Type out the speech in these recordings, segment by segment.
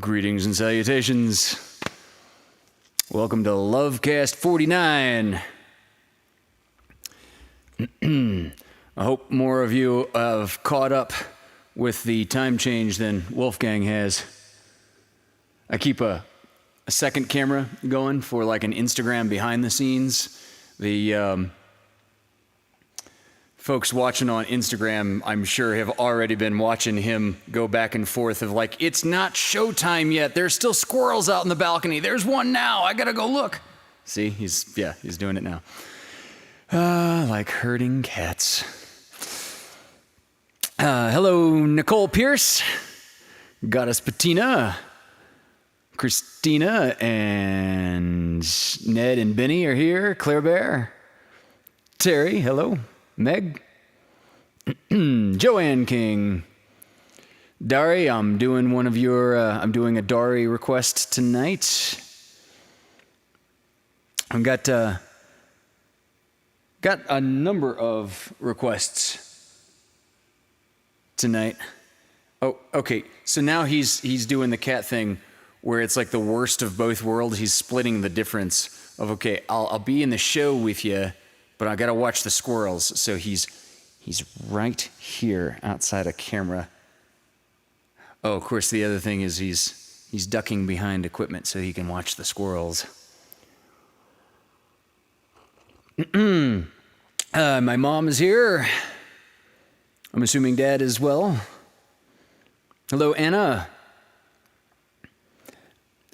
Greetings and salutations. Welcome to LoveCAST 49. I hope more of you have caught up with the time change than Wolfgang has. I keep a second camera going for like an Instagram behind the scenes. The folks watching on Instagram, I'm sure, have already been watching him go back and forth of like, it's not showtime yet. There's still squirrels out in the balcony. There's one now. I gotta go look. See, he's doing it now. Like herding cats. Hello, Nicole Pierce, Goddess Patina, Christina, and Ned and Benny are here. Claire Bear, Terry, hello. Meg, Joanne King, Dari. I'm doing I'm doing a Dari request tonight. I've got a number of requests tonight. Oh, okay. So now he's doing the cat thing where it's like the worst of both worlds. He's splitting the difference of, okay, I'll be in the show with you, but I gotta watch the squirrels. So he's right here outside a camera. Oh, of course, the other thing is he's ducking behind equipment so he can watch the squirrels. My mom is here. I'm assuming Dad as well. Hello, Anna.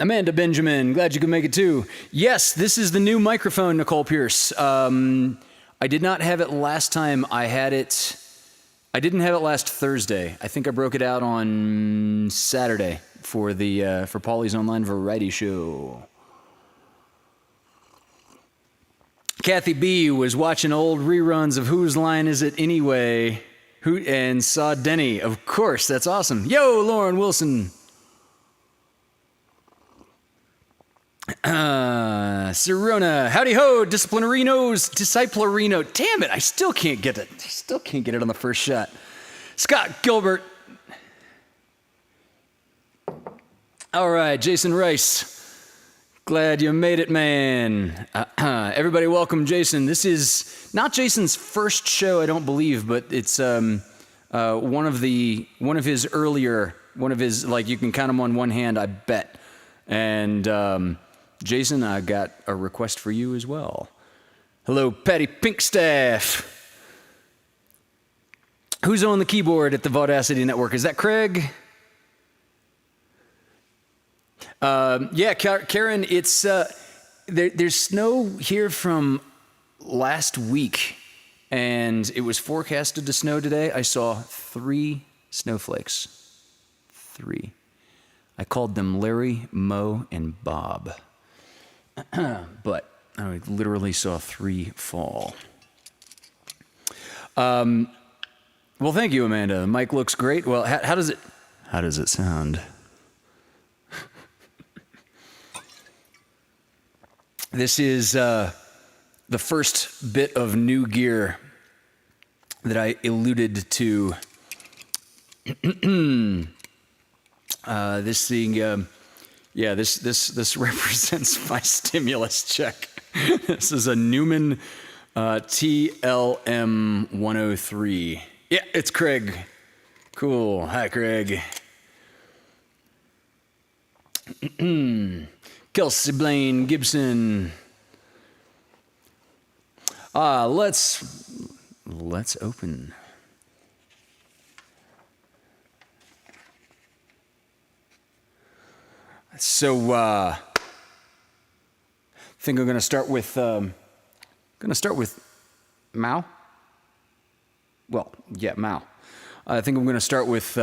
Amanda Benjamin, glad you could make it too. Yes, this is the new microphone, Nicole Pierce. I did not have it last time. I didn't have it last Thursday. I think I broke it out on Saturday for Paulie's online variety show. Kathy B was watching old reruns of Whose Line Is It Anyway? And saw Denny. Of course, that's awesome. Yo, Lauren Wilson. Sirona, howdy ho, Disciplinarino. Damn it, I still can't get it on the first shot. Scott Gilbert. All right, Jason Rice. Glad you made it, man. Everybody welcome Jason. This is not Jason's first show, I don't believe, but it's one of his earlier, like, you can count them on one hand, I bet. And Jason, I got a request for you as well. Hello, Patty Pinkstaff. Who's on the keyboard at the Vaudacity Network? Is that Craig? Yeah, Karen, it's there's snow here from last week, and it was forecasted to snow today. I saw 3 snowflakes. 3. I called them Larry, Mo, and Bob. But I literally saw 3 fall. Well, thank you, Amanda. The mic looks great. Well, how does it sound? This is the first bit of new gear that I alluded to. This thing, this represents my stimulus check. This is a Newman TLM 103. Yeah, it's Craig. Cool. Hi, Craig. Kelsey Blaine Gibson. Let's open. So, I think I'm going to start with Mao. Well, yeah, Mao. I think I'm going to start with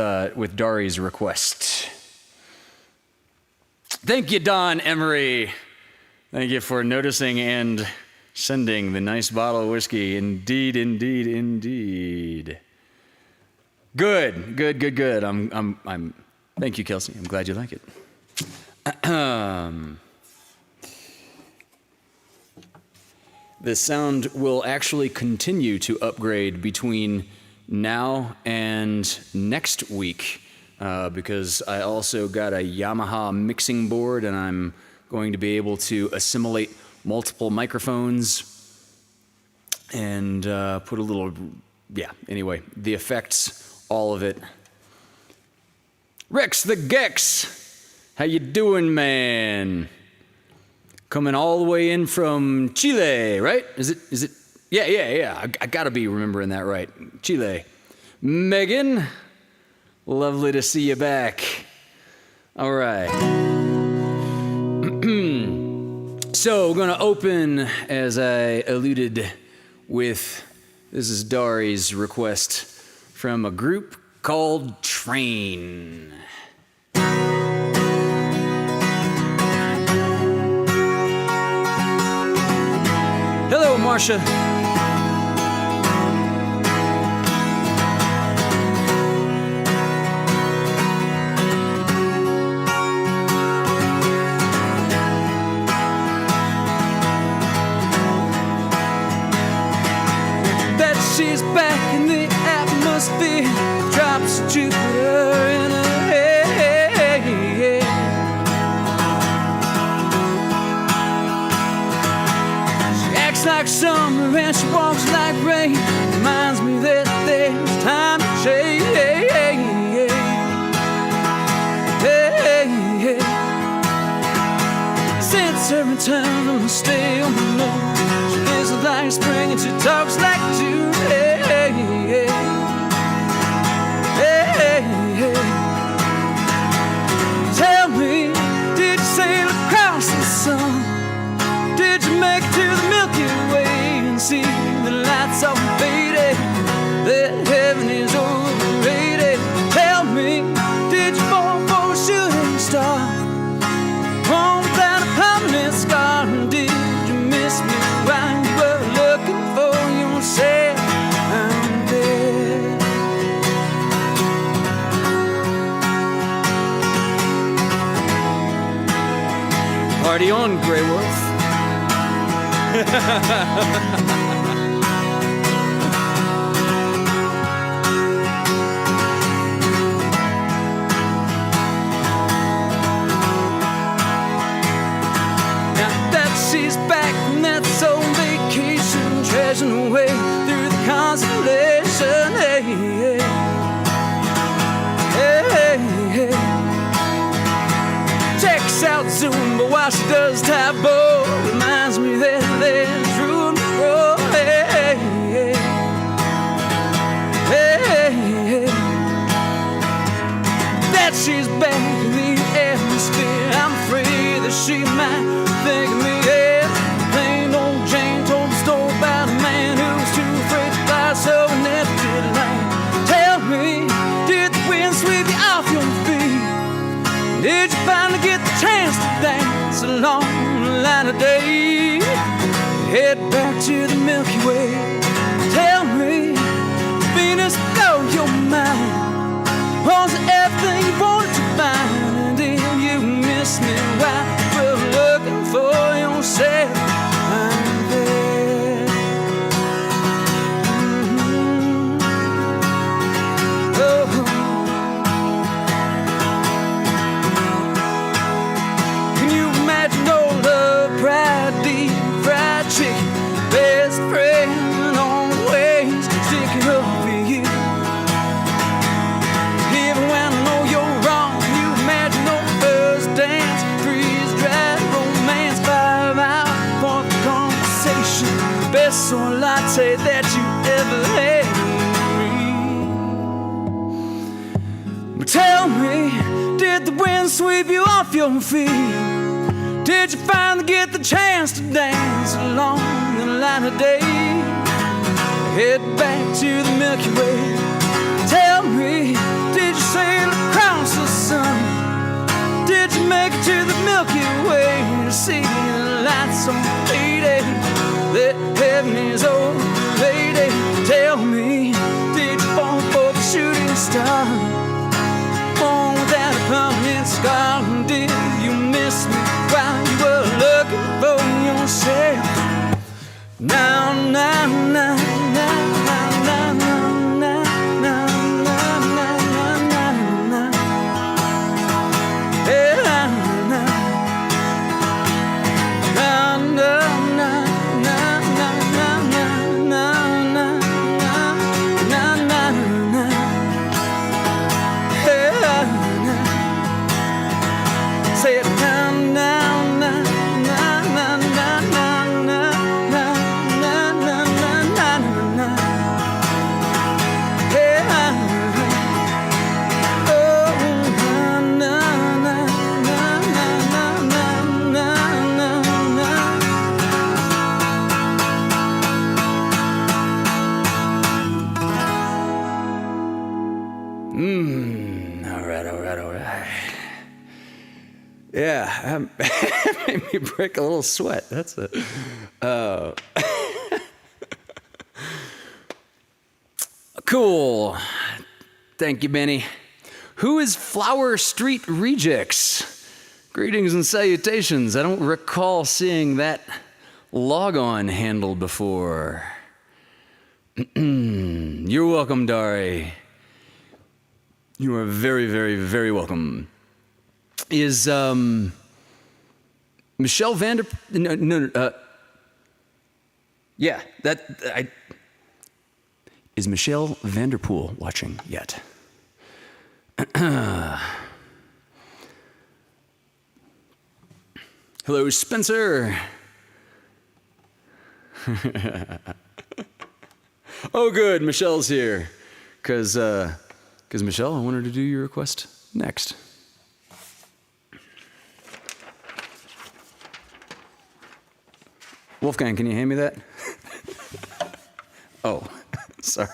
Dari's request. Thank you, Don Emery. Thank you for noticing and sending the nice bottle of whiskey. Indeed, indeed, indeed. Good. I'm. Thank you, Kelsey. I'm glad you like it. The sound will actually continue to upgrade between now and next week. because I also got a Yamaha mixing board and I'm going to be able to assimilate multiple microphones and put a little, anyway, the effects, all of it. Rex the Gex, how you doing, man? Coming all the way in from Chile, right? Is it? Yeah. I gotta be remembering that right. Chile. Megan, lovely to see you back. All right. So we're gonna open, as I alluded, with, this is Dari's request from a group called Train. Hello, Marcia. That she's back in the atmosphere, drops Jupiter in her head. She acts like summer and she walks like rain, reminds me that there's time to change. Since her return, I'm stay on the moon. She feels like spring and she talks like June. Tell me, did you sail across the sun? Did you make it to the Milky Way and see the lights all faded? That heaven is overrated. Tell me, did you fall for a shooting star? Home without a permanent scar. Did you miss me while you were looking for yourself out there? Party on, Grey Wolf. She's back from that soul vacation, treasuring away through the constellation. Checks out Zumba while she does taboo. Reminds me that there's room to grow. That she's back in the atmosphere. I'm afraid that she might think of me. Plain old Jane told the story about a man who was too afraid to fly so he never did land. Tell me, did the wind sweep you off your feet? Did you finally get the chance to dance along the line of day? Head back to the Milky Way. Tell me, Venus, blow your mind. Was it everything you wanted to find? And did you miss me while you were looking for yourself out there? Oh. Can you imagine all the pride, deep fried chicken, best friend always sticking up for you? Even when I know you're wrong, you imagine no first dance, freeze-dried romance, 5 hour for the conversation, best soy latte that you ever had. But tell me, did the wind sweep you off your feet? Did you finally get the chance to dance along the line of day? Head back to the Milky Way. Tell me, did you sail across the sun? Did you make it to the Milky Way to see the lights on faded? That heaven is overrated. Tell me, did you fall for the shooting star? Oh, without a permanent scar. Did you miss me while you were looking for yourself? Now, now, now, now, now, now, now, now. Yeah, made me break a little sweat. That's it. Cool. Thank you, Benny. Who is Flower Street Rejects? Greetings and salutations. I don't recall seeing that log-on handle before. You're welcome, Dari. You are very, very, very welcome. Is Michelle Vander? No. Yeah, is Michelle Vanderpool watching yet? Hello, Spencer. Oh, good, Michelle's here. Because Michelle, I want her to do your request next. Wolfgang, can you hand me that? Oh, sorry.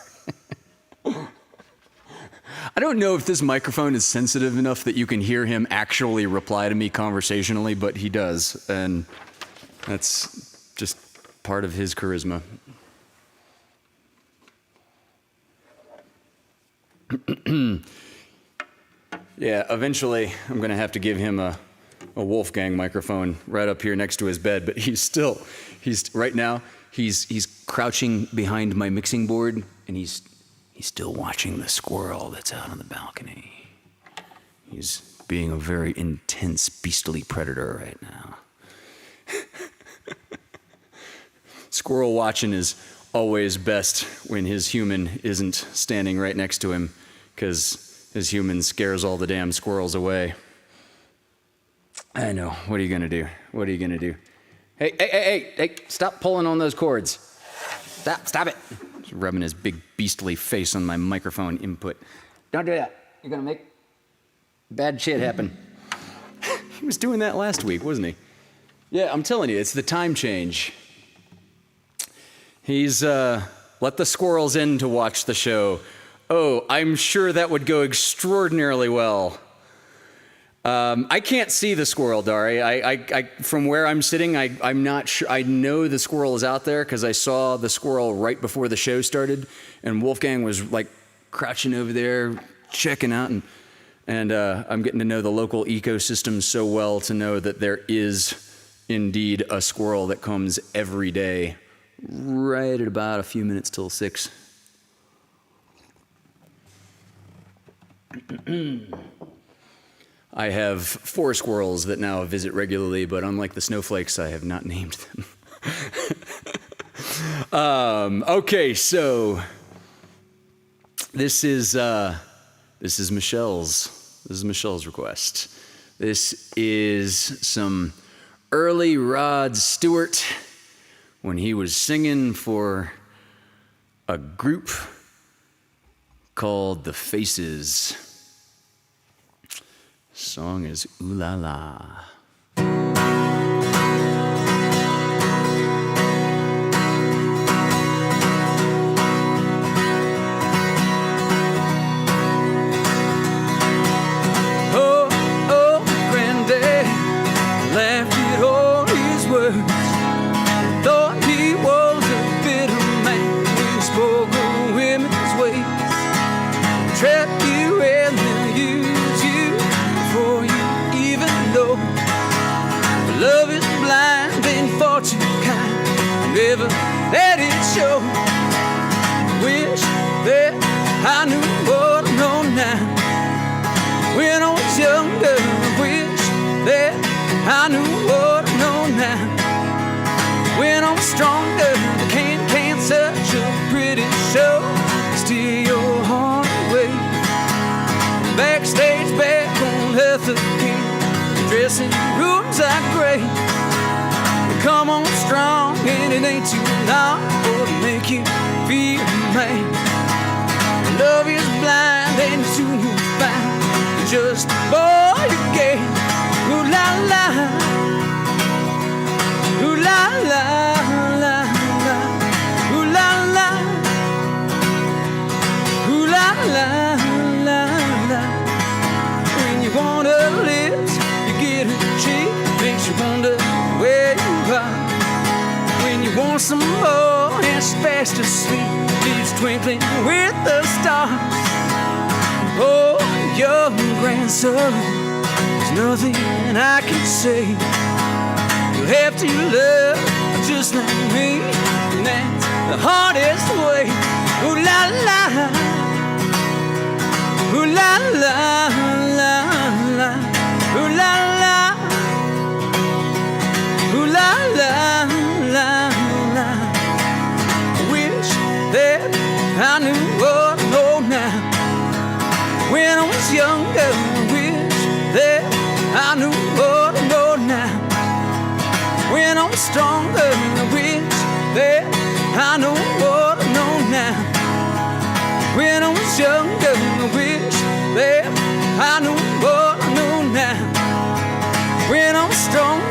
I don't know if this microphone is sensitive enough that you can hear him actually reply to me conversationally, but he does, and that's just part of his charisma. Yeah, eventually I'm going to have to give him a Wolfgang microphone right up here next to his bed, but right now he's crouching behind my mixing board, and he's still watching the squirrel that's out on the balcony. He's being a very intense, beastly predator right now. Squirrel watching is always best when his human isn't standing right next to him, because his human scares all the damn squirrels away. I know. What are you going to do? What are you going to do? Hey, stop pulling on those cords. Stop it. He's rubbing his big beastly face on my microphone input. Don't do that. You're going to make bad shit happen. He was doing that last week, wasn't he? Yeah, I'm telling you, it's the time change. He's let the squirrels in to watch the show. Oh, I'm sure that would go extraordinarily well. I can't see the squirrel, Dari. I from where I'm sitting, I'm not sure. I know the squirrel is out there because I saw the squirrel right before the show started, and Wolfgang was like crouching over there, checking out, and I'm getting to know the local ecosystem so well to know that there is indeed a squirrel that comes every day, right at about a few minutes till 6. I have 4 squirrels that now visit regularly, but unlike the snowflakes, I have not named them. Okay, so this is Michelle's request. This is some early Rod Stewart when he was singing for a group called The Faces. Song is Ooh La La. Oh, Granddad laughed at all his words. Thought he was a bitter man who spoke of women's ways. Trapped you and then used you before you even know. Love is blind and fortune kind. Never let it show. Wish that I knew what I know now. When I was younger, wish that I knew what I know now. When I'm stronger, can't such a pretty show steal your heart away. Backstage, back on earth again. Dressing rooms are great. Come on strong, and it ain't too long for to make you feel man. Love is blind, and soon you'll find just a boy again. Ooh la la, ooh la la la la, ooh la la, ooh la la la la. When you want you wonder where you are. When you want some more and she's fast asleep, leaves twinkling with the stars. Oh, young grandson, there's nothing I can say. You'll have to love just like me, and that's the hardest way. Ooh la la, ooh la la la la, ooh la la, ooh la la la la. I wish that I knew what I know now. When I was younger, I wish that I knew what I know now. When I'm stronger, I wish that I know what I know now. When I was younger, I wish that I knew what I know now. When I'm stronger.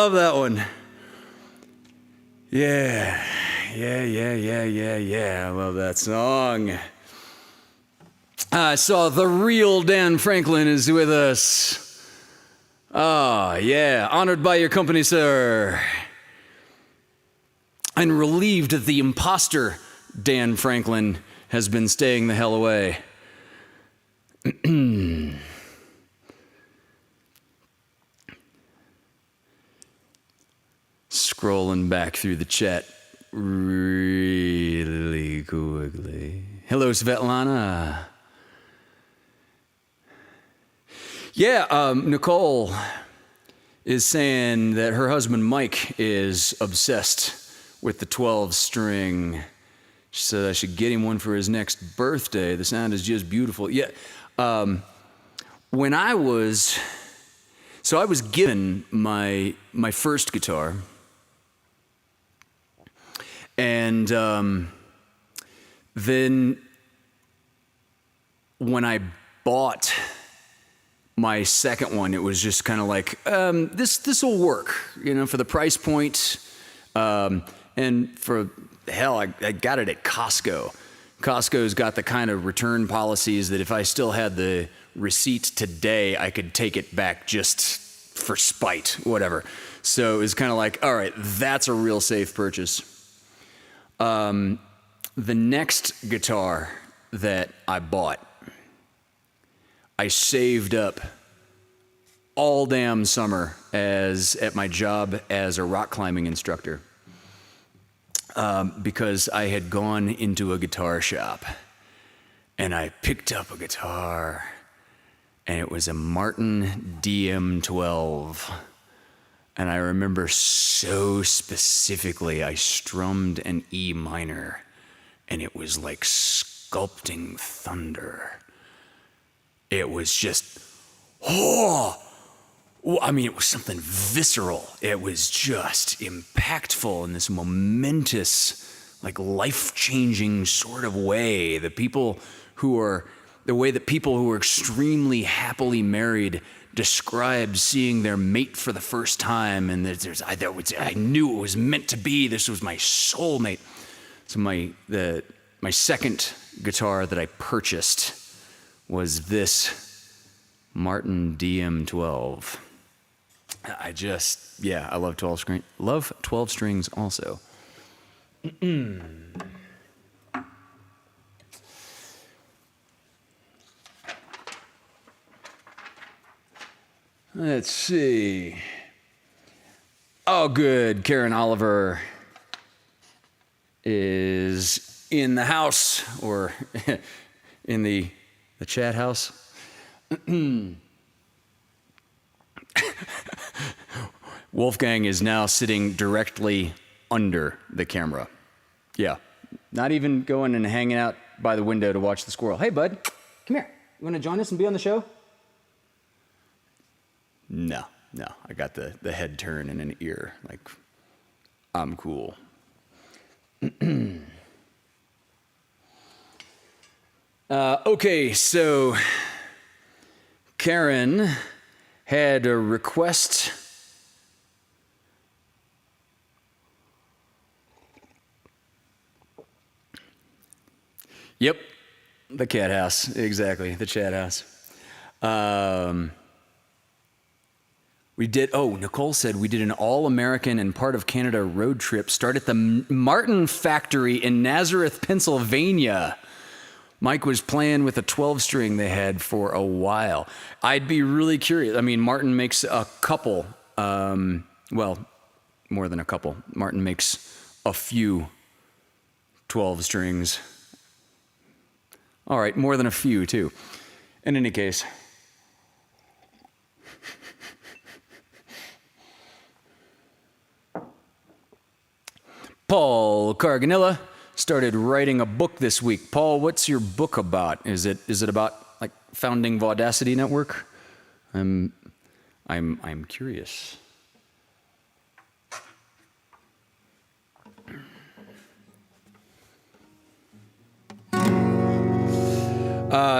Love that one. Yeah. I love that song. I saw the real Dan Franklin is with us. Ah, yeah. Honored by your company, sir. And relieved that the imposter Dan Franklin has been staying the hell away. Scrolling back through the chat really quickly. Hello, Svetlana. Yeah, Nicole is saying that her husband Mike is obsessed with the 12 string. She said I should get him one for his next birthday. The sound is just beautiful. Yeah, when I was given my first guitar. And then when I bought my second one, it was just kind of like, this will work, for the price point. And for hell, I got it at Costco. Costco's got the kind of return policies that if I still had the receipt today, I could take it back just for spite, whatever. So it was kind of like, all right, that's a real safe purchase. The next guitar that I bought, I saved up all damn summer at my job as a rock climbing instructor, because I had gone into a guitar shop and I picked up a guitar and it was a Martin DM12. And I remember so specifically, I strummed an E minor, and it was like sculpting thunder. It was just, it was something visceral. It was just impactful in this momentous, like life-changing sort of way. The way that people who are extremely happily married described seeing their mate for the first time, and I knew it was meant to be. This was my soulmate. So my second guitar that I purchased was this Martin DM12. I love 12 string. Love 12 strings also. Let's see. Oh, good. Karen Oliver is in the house, or in the chat Wolfgang is now sitting directly under the camera. Yeah, not even going and hanging out by the window to watch the squirrel. Hey, bud, come here. You want to join us and be on the show? No, I got the head turn and an ear. Like, I'm cool. Okay, so Karen had a request. Yep, the cat house, exactly, the chat house. Nicole said we did an all-American and part of Canada road trip. Start at the Martin factory in Nazareth, Pennsylvania. Mike was playing with a 12-string they had for a while. I'd be really curious. I mean, Martin makes a couple, more than a couple. Martin makes a few 12 strings. All right, more than a few, too. In any case. Paul Carganilla started writing a book this week. Paul, what's your book about? Is it about like founding Vaudacity Network? I'm curious.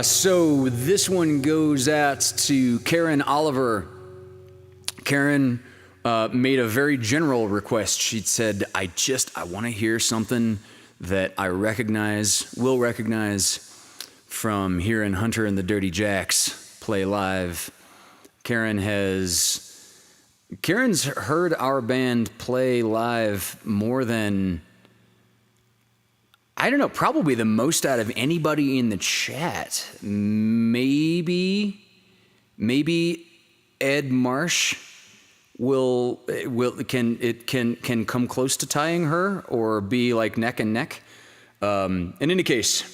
So this one goes out to Karen Oliver. Karen made a very general request. She said, I want to hear something that I will recognize from hearing Hunter and the Dirty Jacks play live. Karen's heard our band play live more than, I don't know, probably the most out of anybody in the chat. Maybe Ed Marsh can come close to tying her or be like neck and neck. In any case,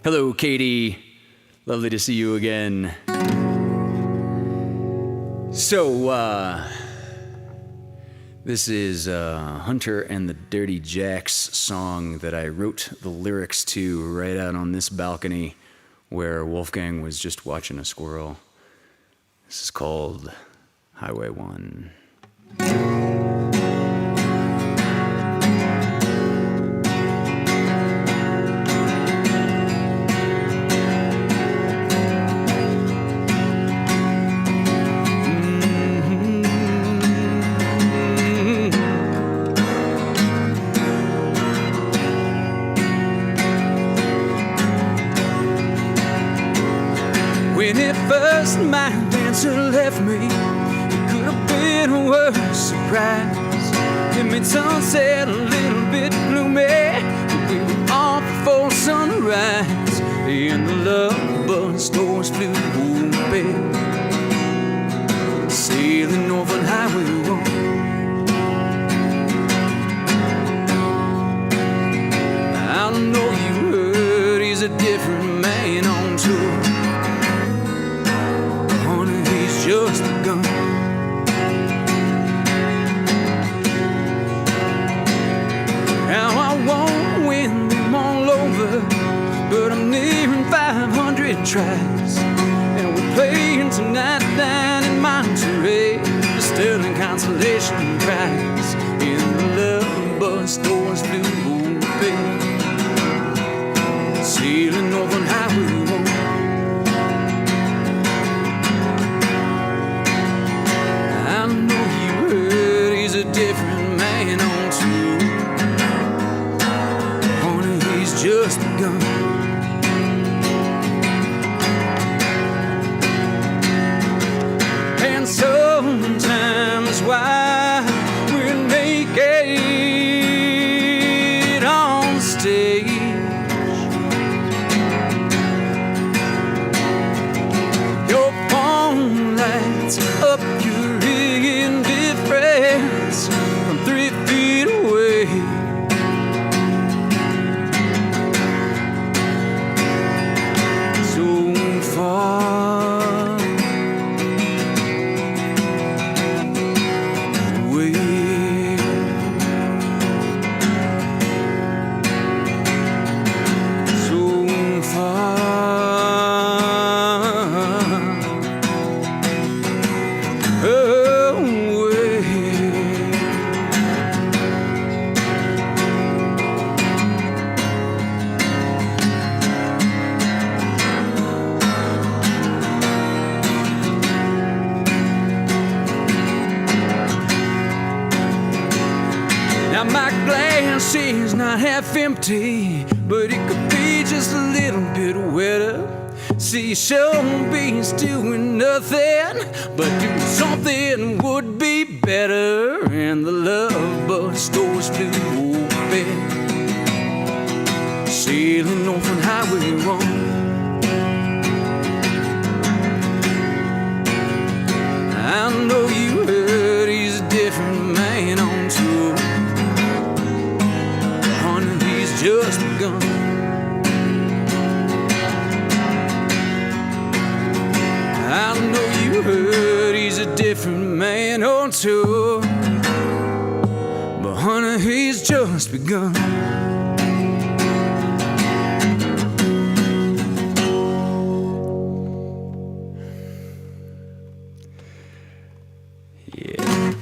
hello, Katie. Lovely to see you again. So, this is Hunter and the Dirty Jacks song that I wrote the lyrics to right out on this balcony where Wolfgang was just watching a squirrel. This is called Highway 1. When it first my dancer left me, it could have been a worse surprise. It made sunset a little bit gloomy, but we were off before sunrise, and the love bus doors flew open, sailing over Highway 1. I don't know you heard he's a different man on tour. Just begun. Now I won't win them all over, but I'm nearing 500 tries, and we're playing tonight down in Monterey, the Sterling Consolation Prize. And the love bus doors flew open, sailing over Highway 1. A different man on tour. Honey, he's just begun. And sometimes while we're naked on stage, not half empty, but it could be just a little bit wetter. See, Shelby's doing nothing, but doing something would be better. And the love bus doors flew open, sailing north on Highway 1. I know you heard he's a different man on tour. Honey, he's just begun. I know you heard he's a different man on tour, but honey, he's just begun. Yeah.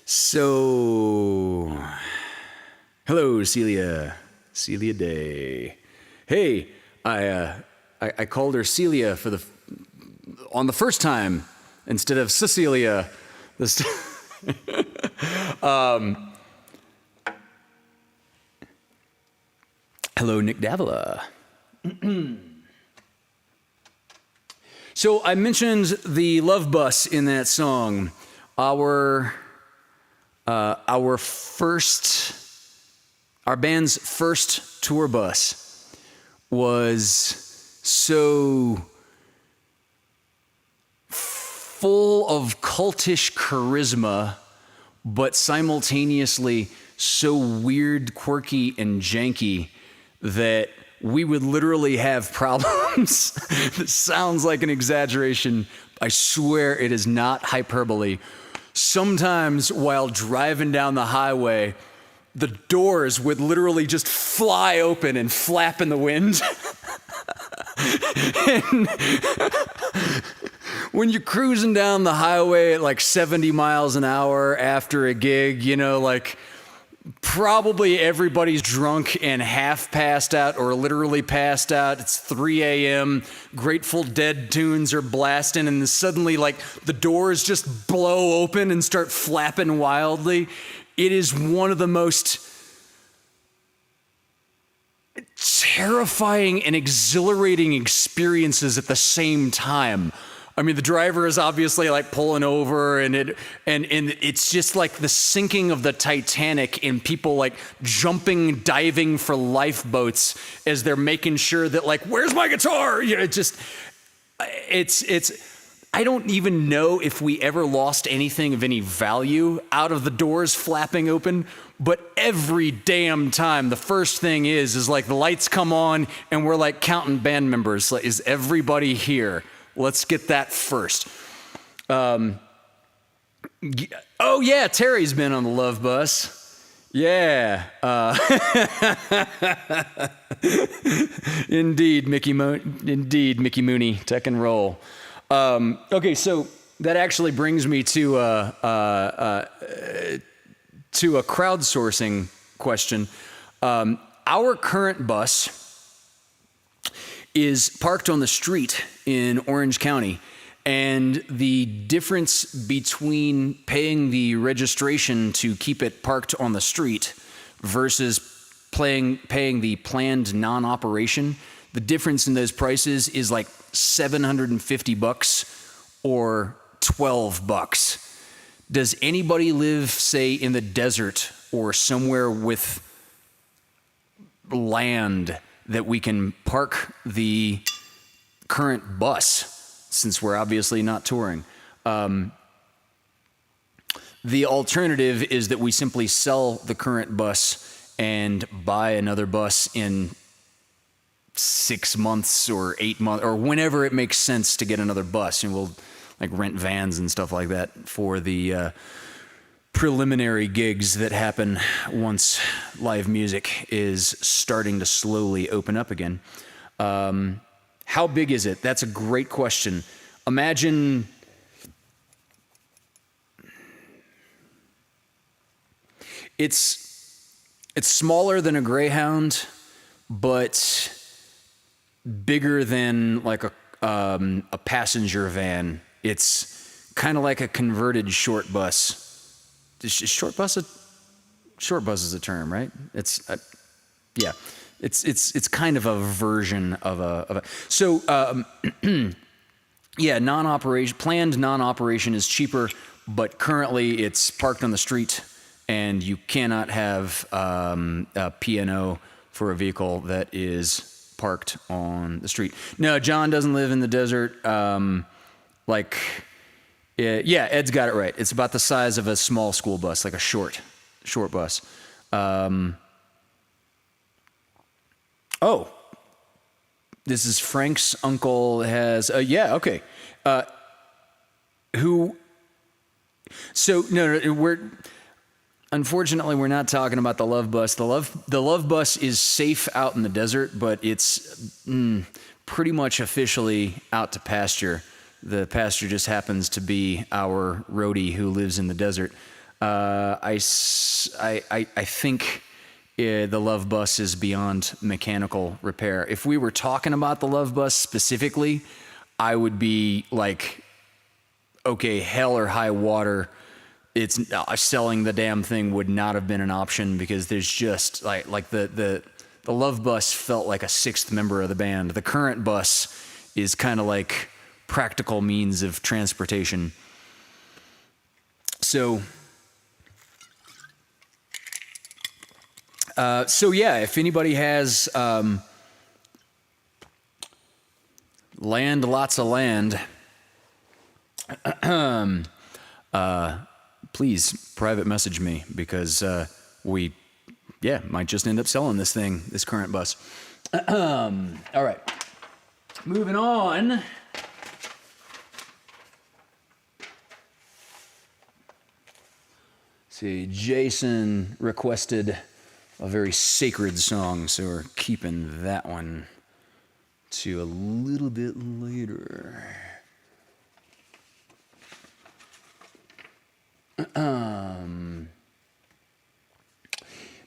So, hello, Celia Day. Hey, I called her Celia on the first time instead of Cecilia. Hello, Nick Davila. So I mentioned the love bus in that song. Our band's first tour bus was so full of cultish charisma, but simultaneously so weird, quirky, and janky that we would literally have problems. This sounds like an exaggeration. I swear it is not hyperbole. Sometimes while driving down the highway, the doors would literally just fly open and flap in the wind. And when you're cruising down the highway at like 70 miles an hour after a gig, you know, like probably everybody's drunk and half passed out or literally passed out. It's 3 a.m. Grateful Dead tunes are blasting, and then suddenly like the doors just blow open and start flapping wildly. It is one of the most terrifying and exhilarating experiences at the same time. I mean, the driver is obviously like pulling over, and it's just like the sinking of the Titanic, and people like jumping, diving for lifeboats as they're making sure that like, where's my guitar? You know, it's. I don't even know if we ever lost anything of any value out of the doors flapping open, but every damn time the first thing is like the lights come on and we're like counting band members. Like, is everybody here? Let's get that first. Oh yeah, Terry's been on the Love Bus. Yeah. Indeed, Mickey Mooney, tech and roll. Okay, so that actually brings me to a crowdsourcing question. Our current bus is parked on the street in Orange County, and the difference between paying the registration to keep it parked on the street versus paying the planned non-operation, the difference in those prices is like $750 or $12. Does anybody live, say, in the desert or somewhere with land that we can park the current bus, since we're obviously not touring? The alternative is that we simply sell the current bus and buy another bus in 6 months or 8 months or whenever it makes sense to get another bus, and we'll like rent vans and stuff like that for the preliminary gigs that happen once live music is starting to slowly open up again. How big is it? That's a great question. Imagine it's smaller than a Greyhound, but bigger than like a passenger van. It's kind of like a converted short bus. Is short bus short bus is a term, right? It's yeah, it's kind of a version of a. So yeah, planned non-operation is cheaper, but currently it's parked on the street, and you cannot have a P&O for a vehicle that is parked on the street. No, John doesn't live in the desert. Yeah, Ed's got it right. It's about the size of a small school bus, like a short bus. Oh, this is Frank's uncle has, yeah, okay. So unfortunately, we're not talking about the Love Bus. The Love Bus is safe out in the desert, but it's pretty much officially out to pasture. The pasture just happens to be our roadie who lives in the desert. I think the Love Bus is beyond mechanical repair. If we were talking about the Love Bus specifically, I would be like, okay, hell or high water, it's selling the damn thing would not have been an option, because there's just like the Love Bus felt like a sixth member of the band. The current bus is kind of like practical means of transportation. So yeah, if anybody has lots of land, please private message me, because we might just end up selling this current bus. All right, moving on. See, Jason requested a very sacred song, so we're keeping that one to a little bit later.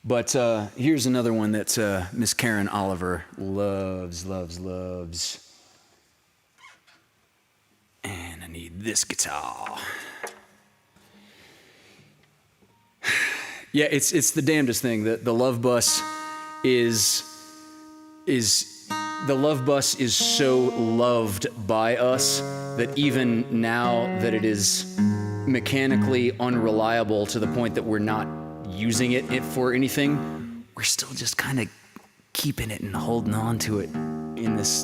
But here's another one that Miss Karen Oliver loves. And I need this guitar. Yeah, it's the damnedest thing. The Love Bus is so loved by us that even now that it is mechanically unreliable to the point that we're not using it for anything, we're still just kind of keeping it and holding on to it in this.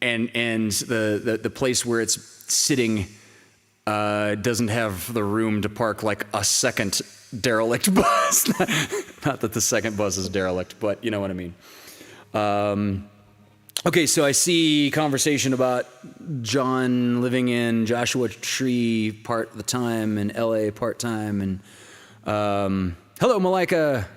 And the place where it's sitting doesn't have the room to park like a second derelict bus. Not that the second bus is derelict, but you know what I mean. Okay, so I see conversation about John living in Joshua Tree part of the time and LA part-time. And hello, Malika.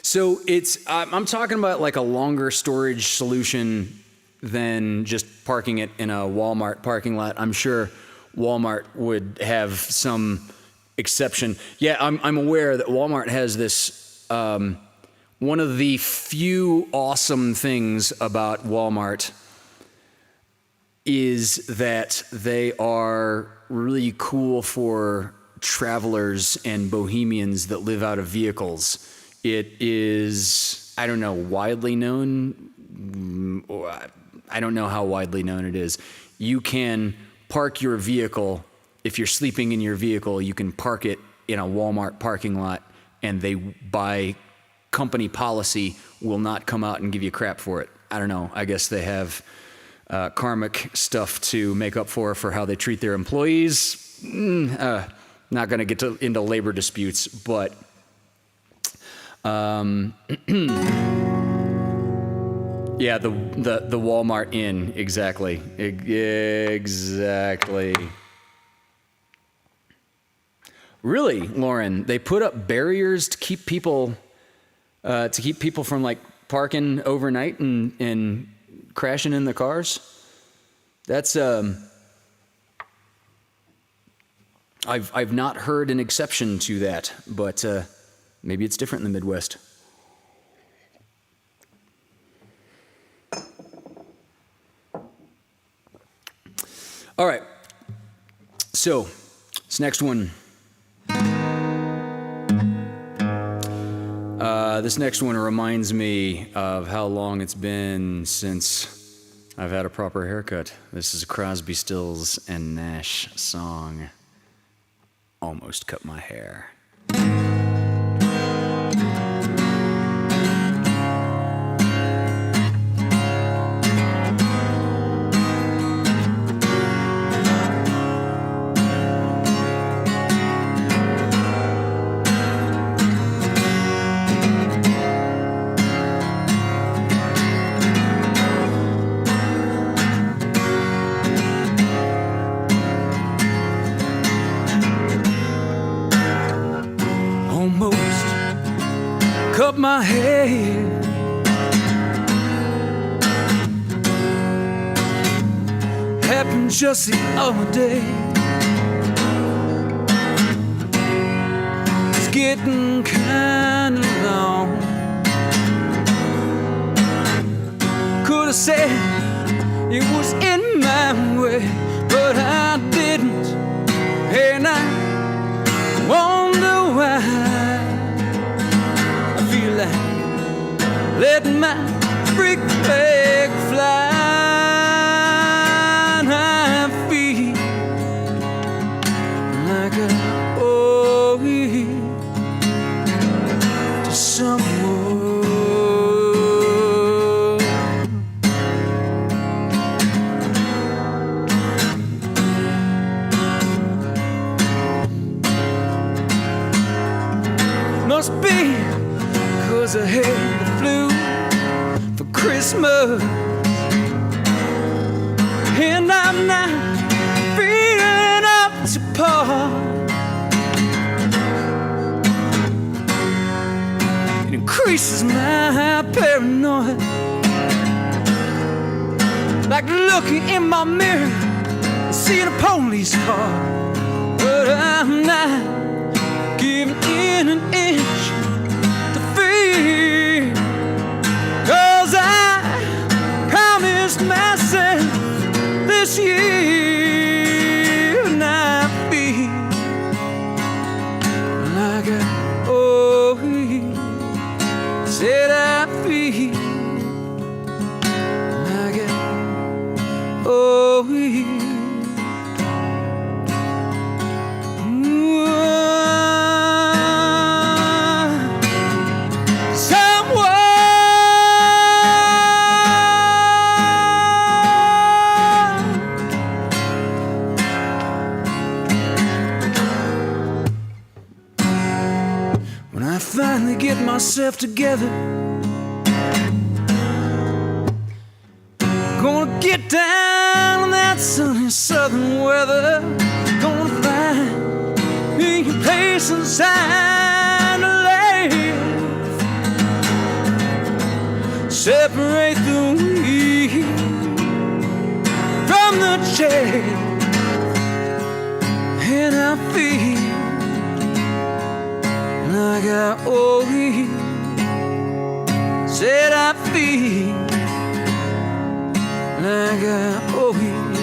So I'm talking about like a longer storage solution than just parking it in a Walmart parking lot. I'm sure Walmart would have some exception. Yeah, I'm aware that Walmart has this, one of the few awesome things about Walmart is that they are really cool for travelers and bohemians that live out of vehicles. It is, I don't know, widely known. I don't know how widely known it is. You can park your vehicle. If you're sleeping in your vehicle, you can park it in a Walmart parking lot, and they, by company policy, will not come out and give you crap for it. I don't know. I guess they have karmic stuff to make up for how they treat their employees. Not going to get into labor disputes, but yeah, the Walmart Inn, exactly. Really, Lauren, they put up barriers to keep people from like parking overnight and crashing in the cars. That's I've not heard an exception to that, but maybe it's different in the Midwest. So, this next one. This next one reminds me of how long it's been since I've had a proper haircut. This is a Crosby, Stills, and Nash song. Almost cut my hair. Cut my hair. Happened just the other day. It's getting kinda long. Could've said it was in my way, but I didn't, and I wonder why. Let my freak flag fly. I feel like I owe it to someone. Must be 'cause I had the flu for Christmas, and I'm not feeling up to par. It increases my paranoia, like looking in my mirror and seeing a police car. But I'm not giving in an inch to fear, 'cause I promised myself this year, and I feel like I owe it. Said I feel like I owe it. Finally get myself together, gonna get down in that sunny southern weather, gonna find me a place inside to live, separate the wheat from the chaff, and I feel like I owe it. Said I feel like I owe it.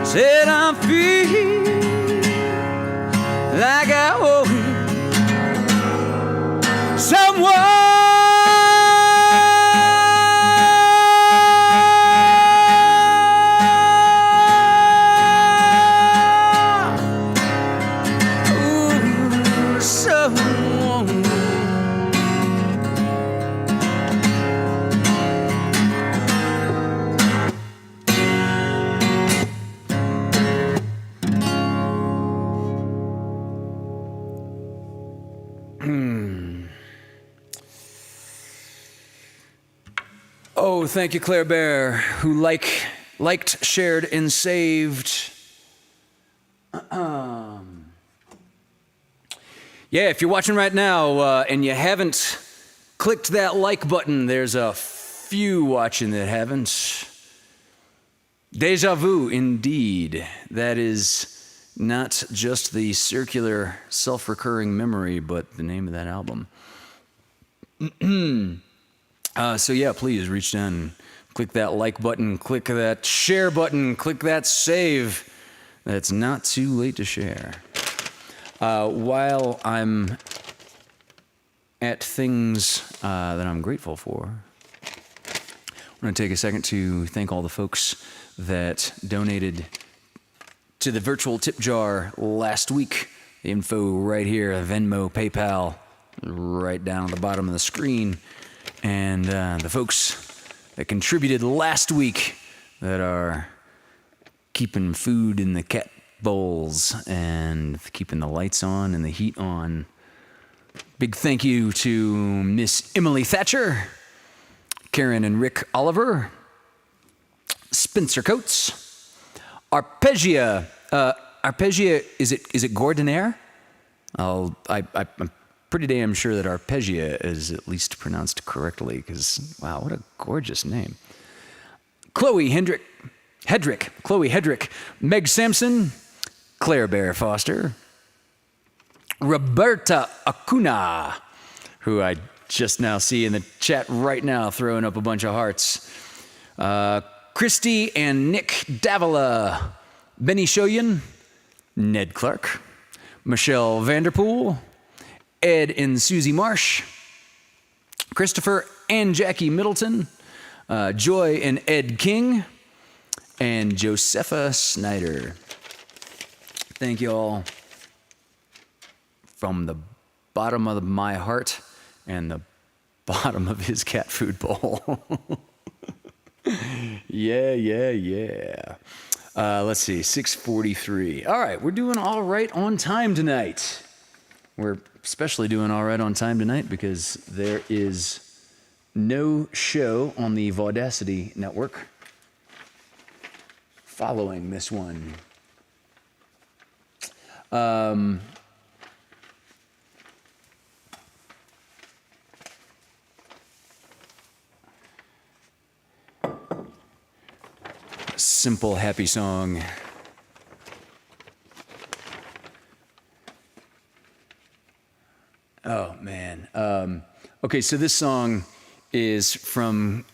Said I feel like I owe it. Someone. Oh, thank you, Claire Bear, who liked, shared, and saved. Yeah, if you're watching right now and you haven't clicked that like button, there's a few watching that haven't. Deja vu, indeed. That is not just the circular, self-recurring memory, but the name of that album. So yeah, please reach down, click that like button, click that share button, click that save. that's not too late to share. While I'm at things that I'm grateful for, I'm going to take a second to thank all the folks that donated to the virtual tip jar last week. The info right here, Venmo, PayPal, right down at the bottom of the screen. And the folks that contributed last week that are keeping food in the cat bowls and keeping the lights on and the heat on. Big thank you to Miss Emily Thatcher, Karen and Rick Oliver, Spencer Coates, Arpegia. Arpegia, is it Gordonnaire? I'm pretty damn sure that Arpegia is at least pronounced correctly, because, wow, what a gorgeous name. Chloe Hedrick, Meg Sampson, Claire Bear Foster, Roberta Acuna, who I just now see in the chat right now throwing up a bunch of hearts, Christy and Nick Davila, Benny Shoyan, Ned Clark, Michelle Vanderpool, Ed and Susie Marsh, Christopher and Jackie Middleton, Joy and Ed King, and Josepha Snyder. Thank you all from the bottom of my heart and the bottom of his cat food bowl. Yeah. Let's see, 6:43. All right, we're doing all right on time tonight. We're especially doing all right on time tonight because there is no show on the Vaudacity network following this one. Simple, happy song. Oh, man. Okay, so this song is from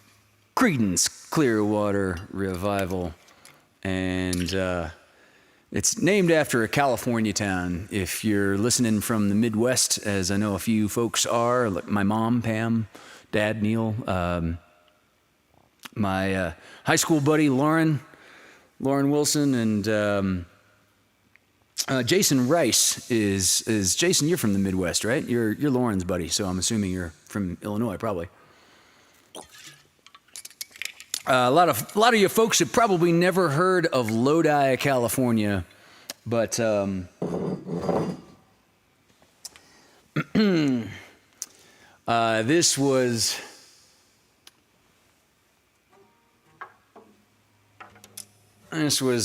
Creedence Clearwater Revival, and it's named after a California town. If you're listening from the Midwest, as I know a few folks are, like my mom, Pam, Dad, Neil, my high school buddy, Lauren Wilson, and Jason Rice is Jason. You're from the Midwest, right? You're Lauren's buddy, so I'm assuming you're from Illinois, probably. A lot of you folks have probably never heard of Lodi, California, but this was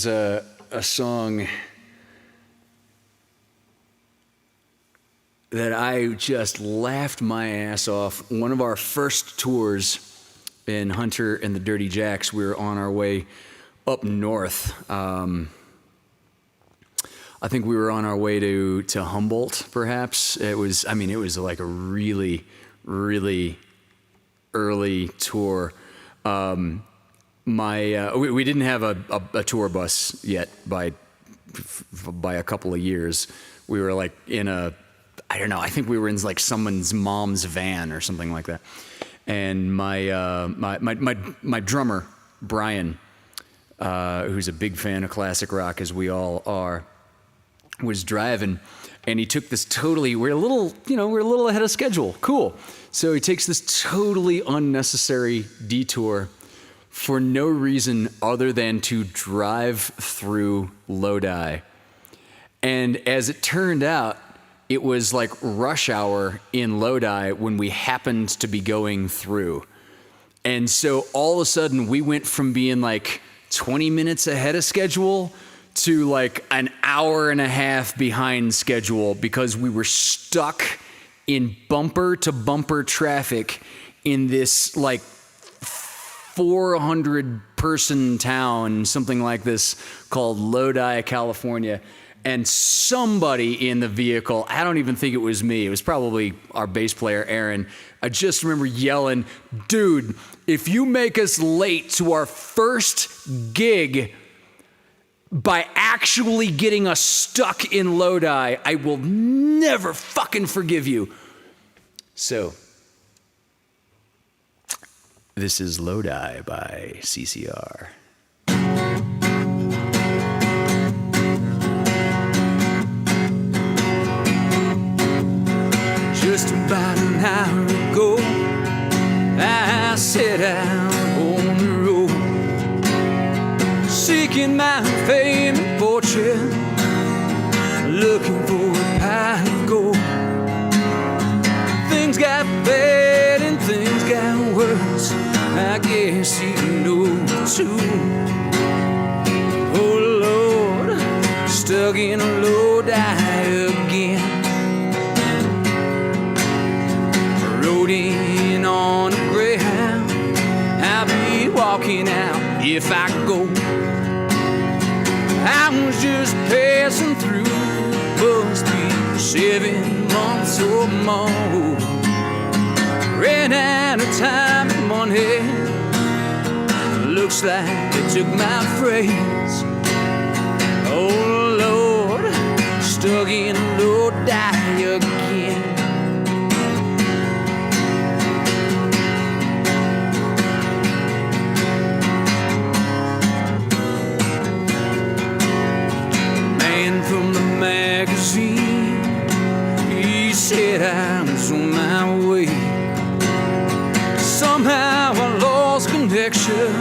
a song that I just laughed my ass off. One of our first tours in Hunter and the Dirty Jacks, we were on our way up north. I think we were on our way to Humboldt, perhaps. It was like a really, really early tour. We didn't have a tour bus yet by a couple of years. We were like in I think we were in like someone's mom's van or something like that. And my drummer, Brian, who's a big fan of classic rock, as we all are, was driving, and he took this we're a little ahead of schedule. Cool. So he takes this totally unnecessary detour for no reason other than to drive through Lodi. And as it turned out, it was like rush hour in Lodi when we happened to be going through. And so all of a sudden we went from being like 20 minutes ahead of schedule to like an hour and a half behind schedule because we were stuck in bumper to bumper traffic in this like 400 person town, something like this, called Lodi, California. And somebody in the vehicle, I don't even think it was me, it was probably our bass player, Aaron. I just remember yelling, "Dude, if you make us late to our first gig by actually getting us stuck in Lodi, I will never fucking forgive you. So, this is Lodi by CCR. Just about an hour ago, I set out on the road, seeking my fame and fortune, looking for a pile of gold. Things got bad and things got worse, I guess you know too. Oh Lord, stuck in a Lodi again. Rode in on a Greyhound, I'll be walking out if I go. I was just passing through, must be 7 months or more. Ran out of time and money, looks like they took my phrase. Oh Lord, stuck in a Lodi again. From the magazine, he said I was on my way. Somehow I lost connection,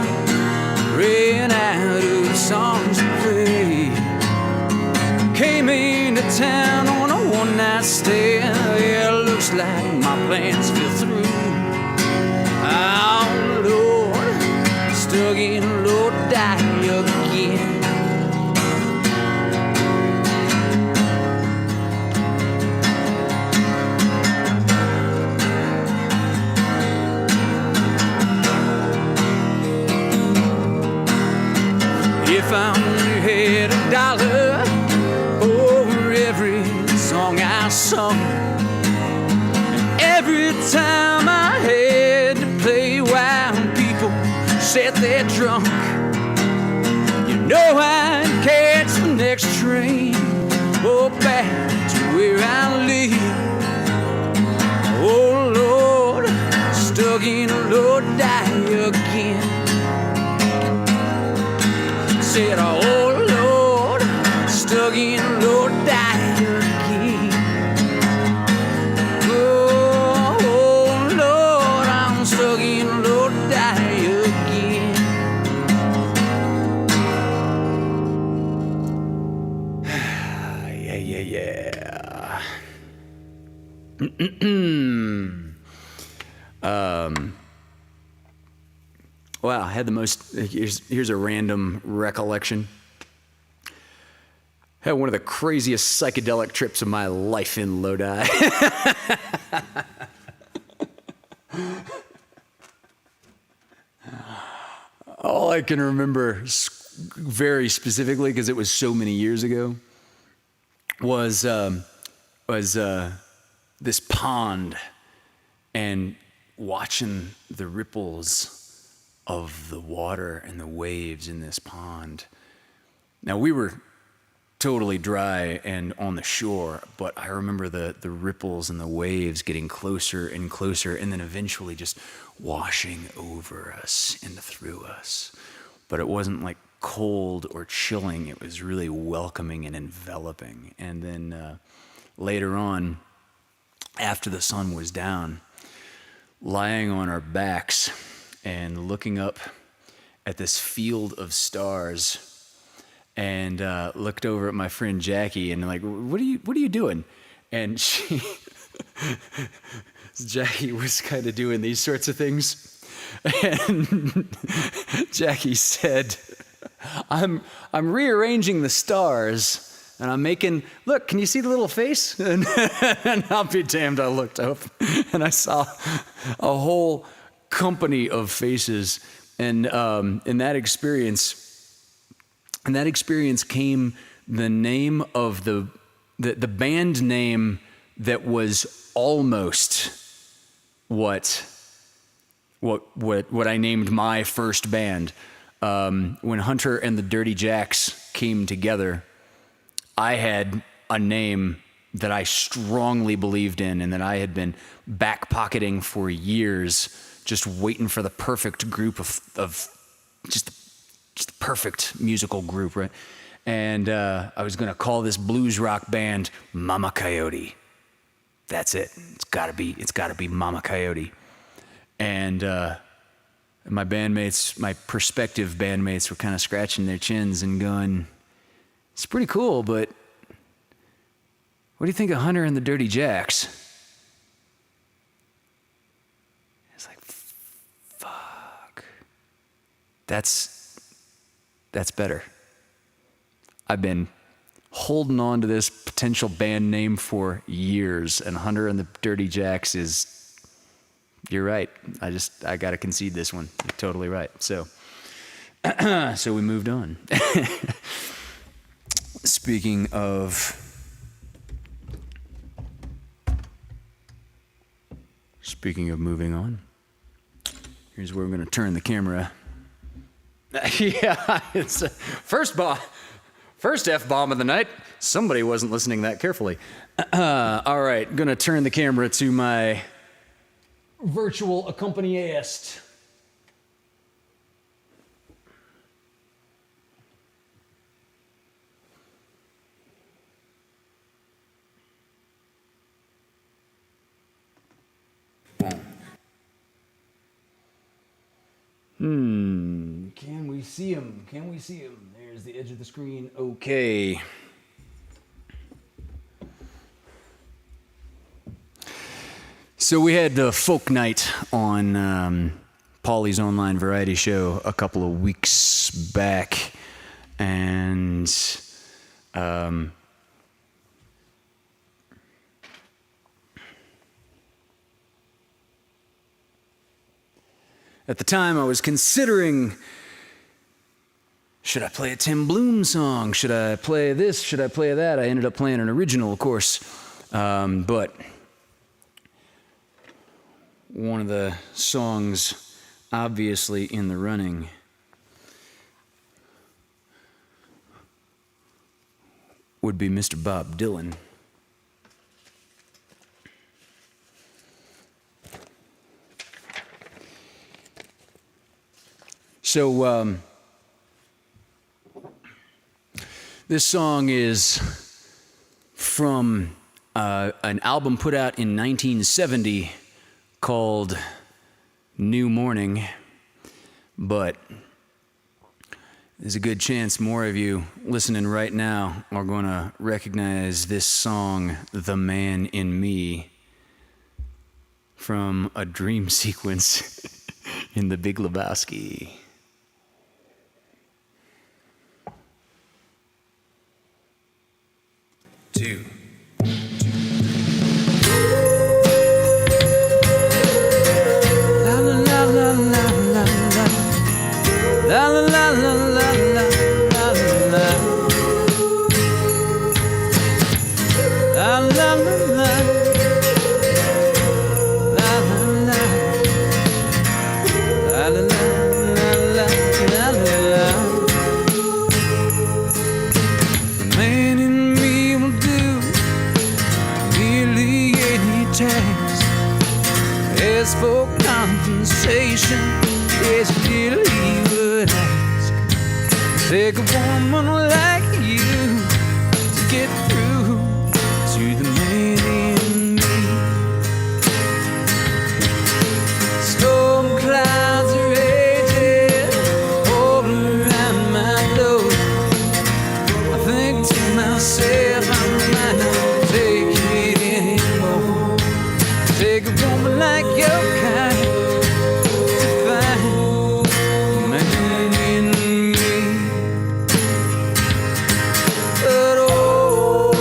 ran out of songs to play. Came into town on a one-night stand. Yeah, looks like my plans fell through. Oh Lord, stuck in Lodi again. If I only had $1 for every song I sung, and every time I had to play while people said they're drunk, you know I'd catch the next train, go back to where I live. Oh Lord, stuck in a Lodi again. Said, oh Lord, stuck in a Lodi again. Oh Lord, I'm stuck in a Lodi again. Yeah. Wow, I had the most, here's a random recollection. Had one of the craziest psychedelic trips of my life in Lodi. All I can remember very specifically, because it was so many years ago, was this pond and watching the ripples of the water and the waves in this pond. Now, we were totally dry and on the shore, but I remember the ripples and the waves getting closer and closer, and then eventually just washing over us and through us. But it wasn't like cold or chilling. It was really welcoming and enveloping. And then later on, after the sun was down, lying on our backs and looking up at this field of stars, and looked over at my friend Jackie and like, what are you doing? And Jackie was kind of doing these sorts of things, and Jackie said, I'm rearranging the stars. And I'm making, look, can you see the little face? And I'll be damned, I looked up and I saw a whole company of faces. And in that experience came the name of the band name that was almost what I named my first band. When Hunter and the Dirty Jacks came together, I had a name that I strongly believed in and that I had been back pocketing for years, just waiting for the perfect group of just the perfect musical group, right? And I was going to call this blues rock band Mama Coyote. That's it. It's got to be Mama Coyote. And my bandmates, my prospective bandmates, were kind of scratching their chins and going, "It's pretty cool, but what do you think of Hunter and the Dirty Jacks?" It's like, fuck. That's better. I've been holding on to this potential band name for years, and Hunter and the Dirty Jacks is, you're right. I got to concede this one. You're totally right. So we moved on. Speaking of moving on, here's where we're going to turn the camera. Yeah, it's first F-bomb of the night. Somebody wasn't listening that carefully. All right, going to turn the camera to my virtual accompanist. Can we see him? Can we see him? There's the edge of the screen. Okay. So we had the folk night on Paulie's online variety show a couple of weeks back, and at the time I was considering, should I play a Tim Bloom song? Should I play this? Should I play that? I ended up playing an original, of course, but one of the songs obviously in the running would be Mr. Bob Dylan. So this song is from an album put out in 1970 called New Morning, but there's a good chance more of you listening right now are going to recognize this song, The Man in Me, from a dream sequence in The Big Lebowski. Two. La la la la la la la la la la la la la la la la. As for compensation, yes, you really would ask. Take a woman like you to get through to the man in me. Storm clouds are raging all around my door. I think to myself, I might not take it anymore. Take a woman like your kind to find a man in me. But oh,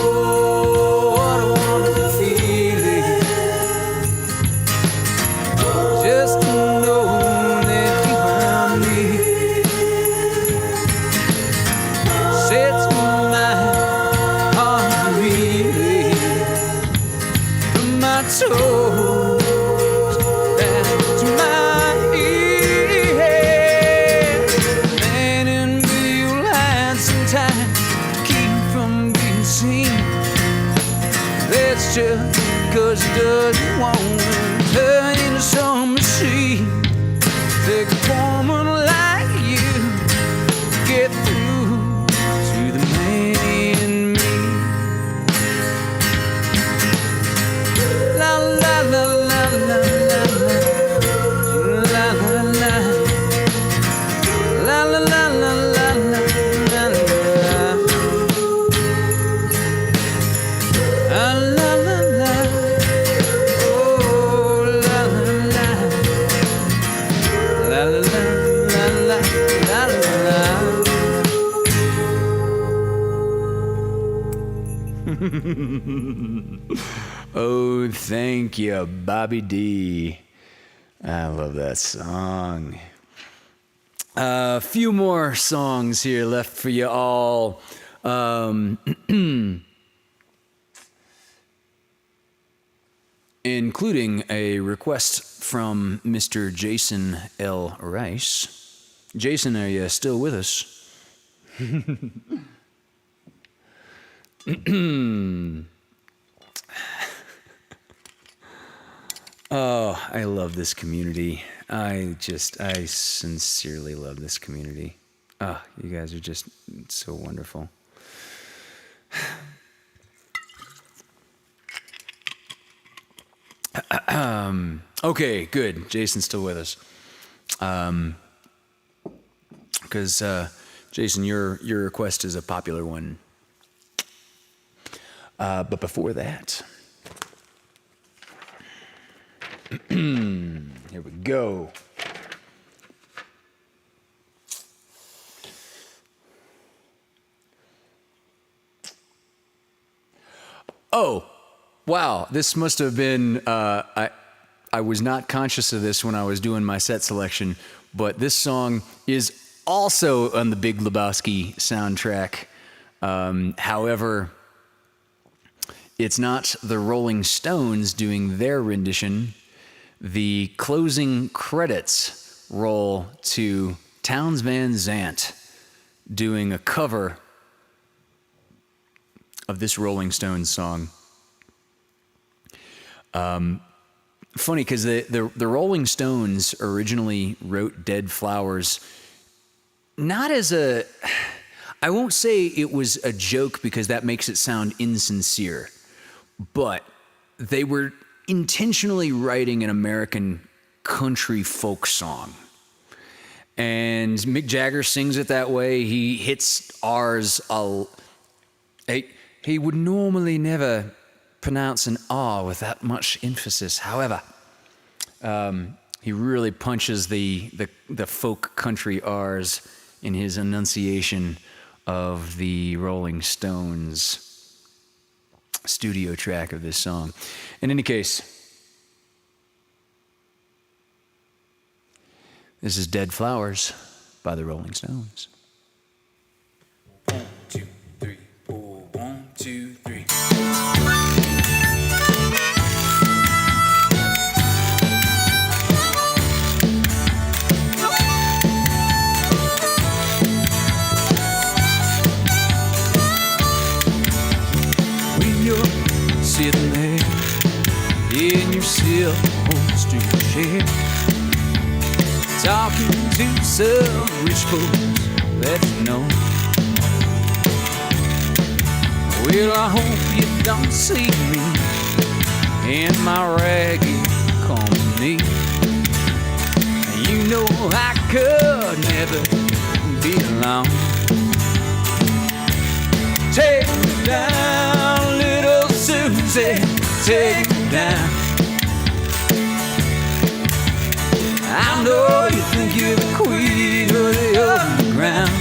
what a wonderful feeling, just to know that you found me. Sets my heart reeling from my toes. Time that's just 'cause he doesn't want to turn into some machine. Take a woman like you to get through to the man in me. La la la la la la la la la la la la la la la. Oh, thank you, Bobby D. I love that song. A few more songs here left for you all. Including a request from Mr. Jason L. Rice. Jason, are you still with us? Oh, I love this community. I sincerely love this community. Oh, you guys are just so wonderful. Okay, good. Jason's still with us. Because Jason, your request is a popular one. But before that, here we go. Oh, wow. This must have been, I was not conscious of this when I was doing my set selection, but this song is also on the Big Lebowski soundtrack. However, it's not the Rolling Stones doing their rendition. The closing credits roll to Townes Van Zandt doing a cover of this Rolling Stones song. Funny, because the Rolling Stones originally wrote Dead Flowers not as a... I won't say it was a joke because that makes it sound insincere, but they were intentionally writing an American country folk song. And Mick Jagger sings it that way. He hits R's. He would normally never pronounce an R with that much emphasis. However, he really punches the folk country R's in his enunciation of the Rolling Stones studio track of this song. In any case, this is Dead Flowers by the Rolling Stones. 1, 2, 3, 4. 1, 2, 3. Sitting there in your silk-upholstered chair, talking to some rich folks that you know. Well, I hope you don't see me in my ragged company. You know I could never be alone. Take me down, little Susie, take me down. I know you think you're the queen of the underground.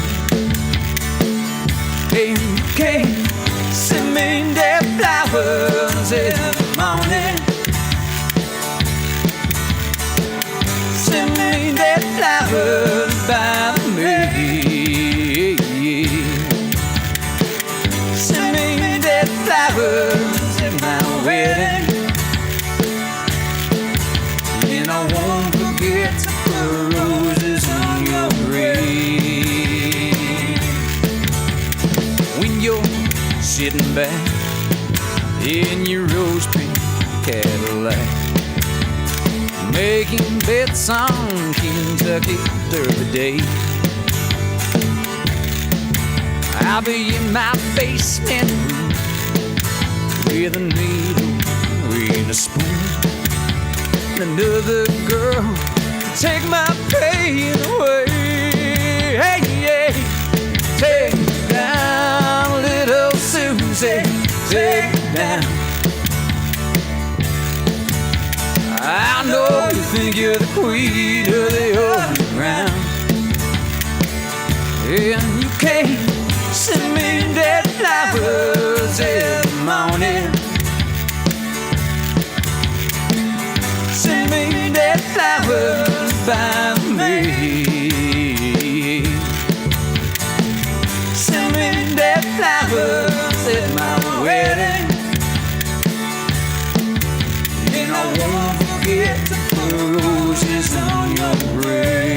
Hey, you can't send me dead flowers every morning. Send me dead flowers by me. Send me dead flowers at my wedding. And I won't forget to put roses on your grave. When you're sitting back in in your rose pink Cadillac, making bets on Kentucky Derby Day. I'll be in my basement room with a needle and a spoon. Another girl take my pain away. Hey, yeah. Take it down, little Susie. Take it down. I know you think you're the queen of the underground, and you can't send me dead flowers every morning. Send me dead flowers by me. Send me dead flowers at my wedding, and I won't forget to put roses on your grave.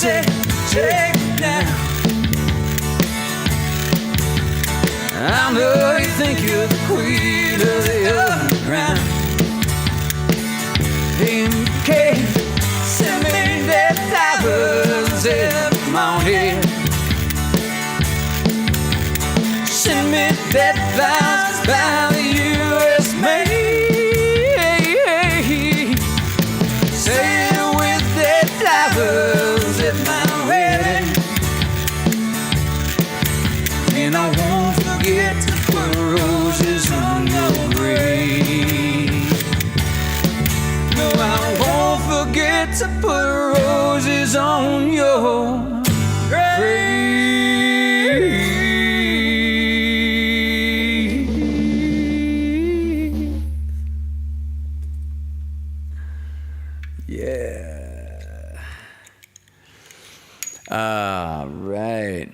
Take it down. I know you think you're the queen of the underground, and you can't send me dead flowers every morning. Send me dead flowers by the U.S. mail. Say it with dead flowers at my wedding, and I won't forget to put roses on your grave. No, I won't forget to put roses on your grave. Yeah. All right.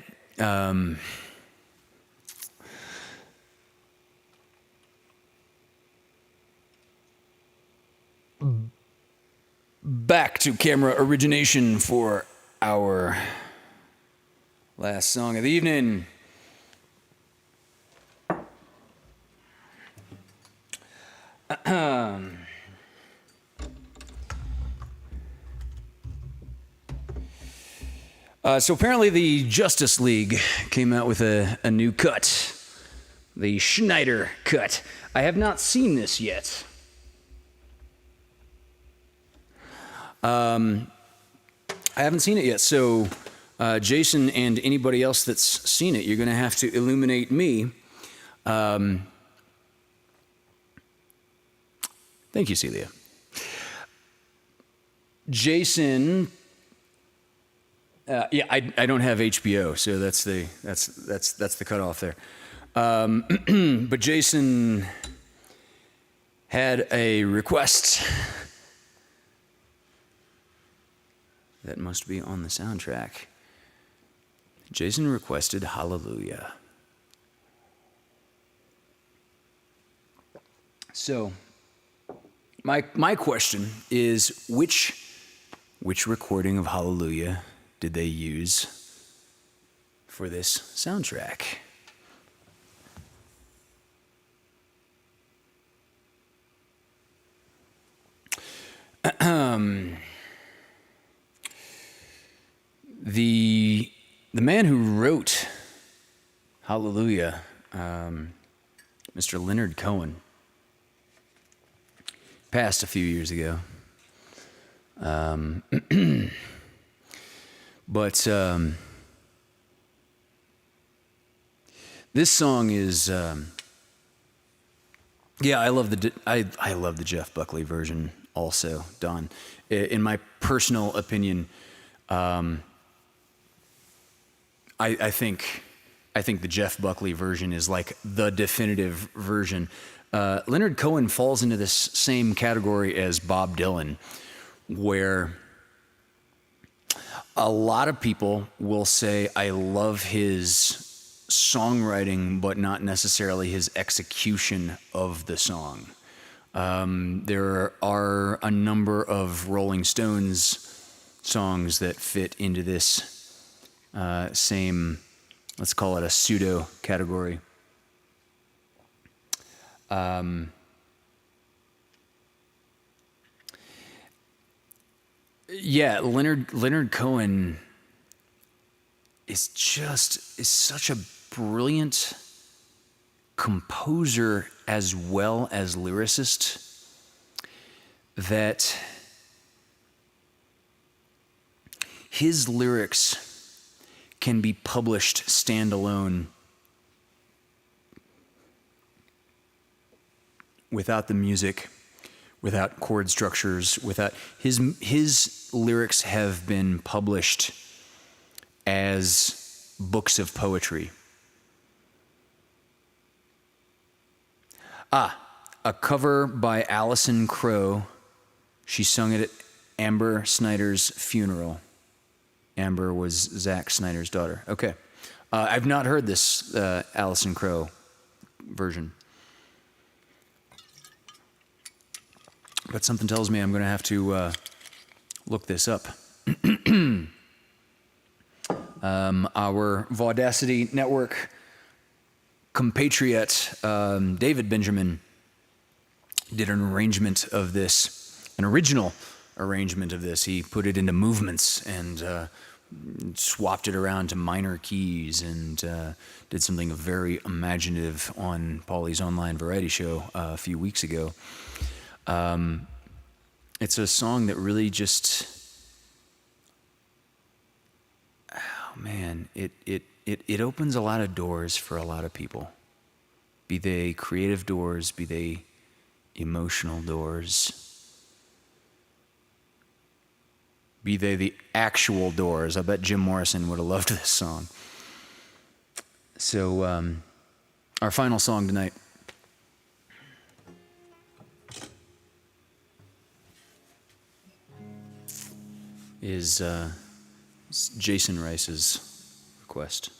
Back to camera origination for our last song of the evening. So apparently the Justice League came out with a new cut, the Schneider cut. I have not seen this yet. I haven't seen it yet, so Jason and anybody else that's seen it, you're going to have to illuminate me. Thank you, Celia. Jason, yeah, I don't have HBO, so that's the cutoff there. But Jason had a request that must be on the soundtrack. Jason requested Hallelujah. So, my question is, which recording of Hallelujah did they use for this soundtrack? The man who wrote Hallelujah, Mr. Leonard Cohen, passed a few years ago. But this song is, yeah, I love the Jeff Buckley version also, Don. In my personal opinion, I think I think the Jeff Buckley version is like the definitive version. Leonard Cohen falls into this same category as Bob Dylan, where a lot of people will say, I love his songwriting, but not necessarily his execution of the song. There are a number of Rolling Stones songs that fit into this same, let's call it a pseudo category. Yeah, Leonard Cohen is such a brilliant composer as well as lyricist that his lyrics can be published standalone without the music, without chord structures, without his lyrics have been published as books of poetry. A cover by Alison Crowe. She sung it at Amber Snyder's funeral. Amber was Zack Snyder's daughter. Okay. I've not heard this Alison Crowe version. But something tells me I'm going to have to look this up. Our Vaudacity Network compatriot, David Benjamin, did an arrangement of this, an original arrangement of this. He put it into movements and swapped it around to minor keys and did something very imaginative on Paulie's online variety show a few weeks ago. It's a song that really just, oh man, it opens a lot of doors for a lot of people. Be they creative doors, be they emotional doors, be they the actual doors. I bet Jim Morrison would have loved this song. So, our final song tonight is Jason Rice's request.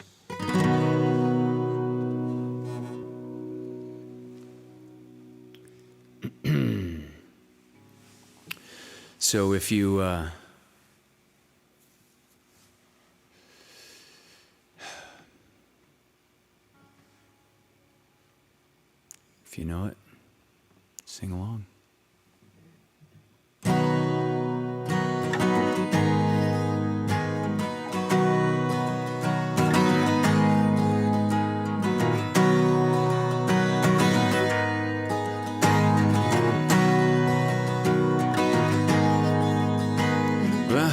So if you know it, sing along.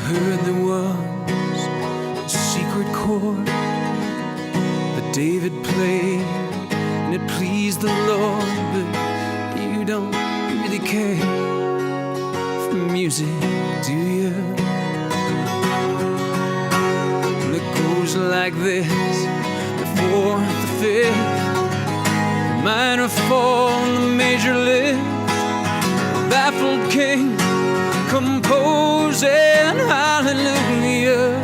Heard there was a secret chord that David played and it pleased the Lord, but you don't really care for music, do you? Well, it goes like this: the fourth, the fifth, the minor fall, and the major lift. The baffled king composing hallelujah,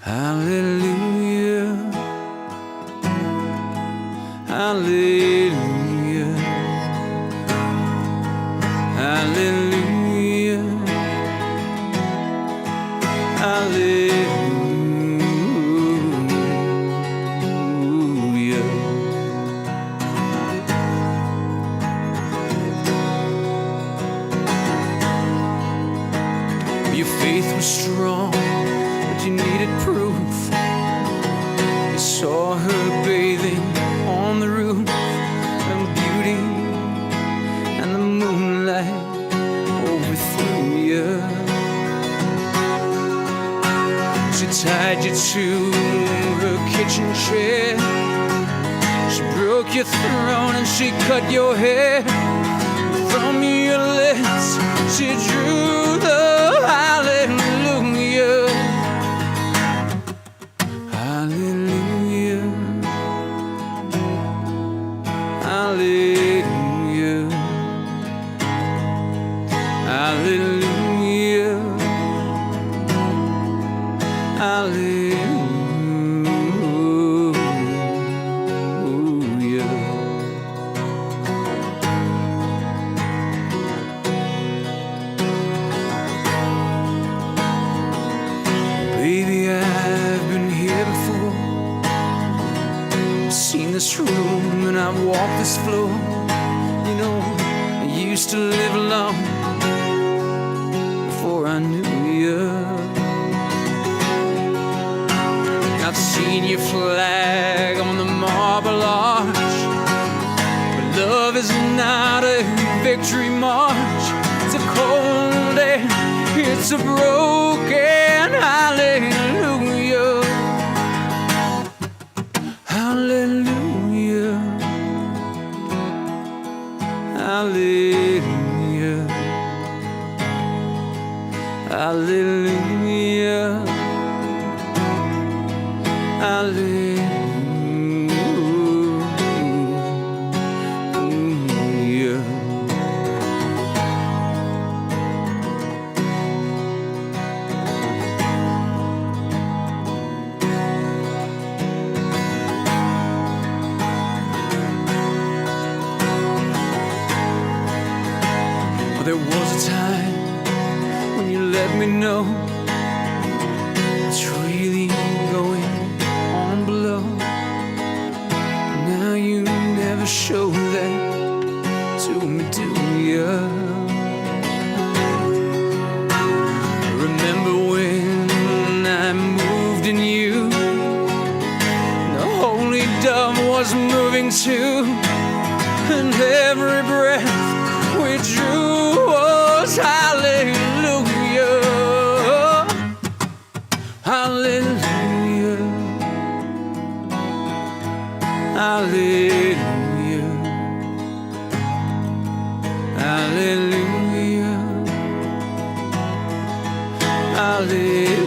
hallelujah, hallelujah, hallelujah, hallelujah. Your faith was strong, but you needed proof. You saw her bathing on the roof, and beauty and the moonlight overthrew you. She tied you to her kitchen chair. She broke your throne and she cut your hair. From your lips she drew the hallelujah, hallelujah, this room and I walk this floor. You know, I used to live alone before I knew you. I've seen your flag on the marble arch, but love is not a victory march. It's a cold day, it's a broken hallelujah. Hallelujah. Hallelujah. Hallelujah. Hallelujah. Well, there was a time when you let me know what's really going on below. Now you never show that to me, do ya? Remember when I moved in you, the holy dove was moving too, and every breath we drew was hallelujah. Hallelujah. Hallelujah. Hallelujah. Hallelujah.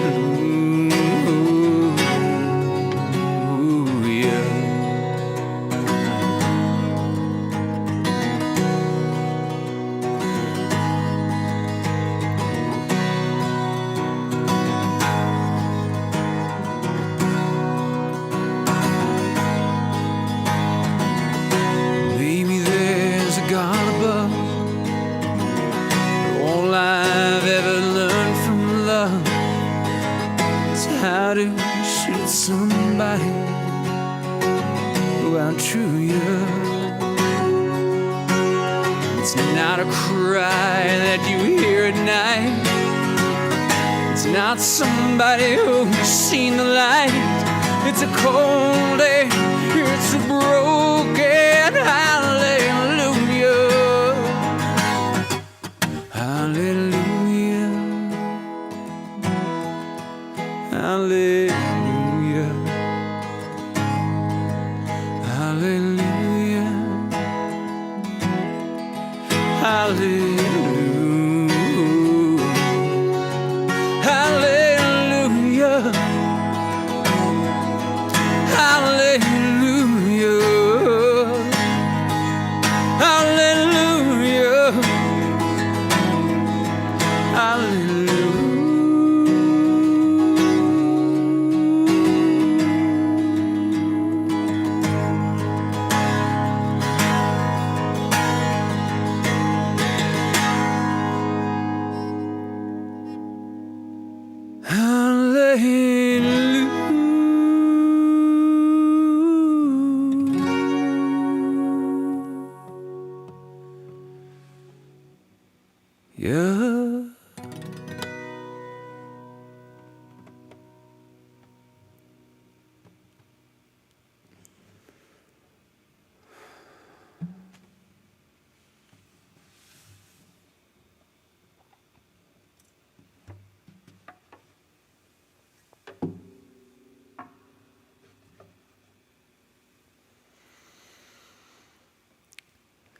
Maybe there's a God above, but all I've ever learned from love is how to shoot somebody who outdrew you. It's not a cry that you hear at night. It's not somebody who's seen the light. It's a cold day. It's a broken hallelujah. Hallelujah. Hallelujah. Hallelujah. Hallelujah. Hallelujah. Hallelujah. Hallelujah. Yeah.